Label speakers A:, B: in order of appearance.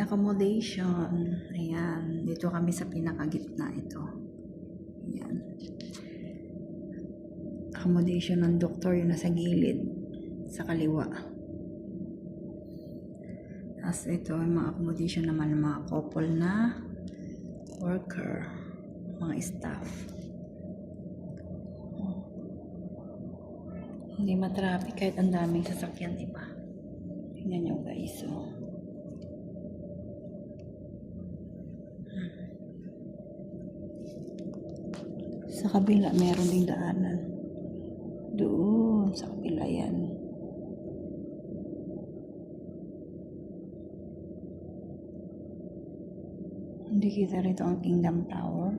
A: accommodation. Ayan, dito kami sa pinakagitna ito. Ayan. Accommodation ng doktor yung nasa gilid sa kaliwa. Tapos ito yung mga accommodation naman ng mga couple na worker, mga staff. Hindi matraffic kahit ang daming sasakyan, diba? Tingnan nyo guys, so. Sa kabila, meron ding daanan. Doon, sa kabila yan. Hindi kita rito ang Kingdom Tower.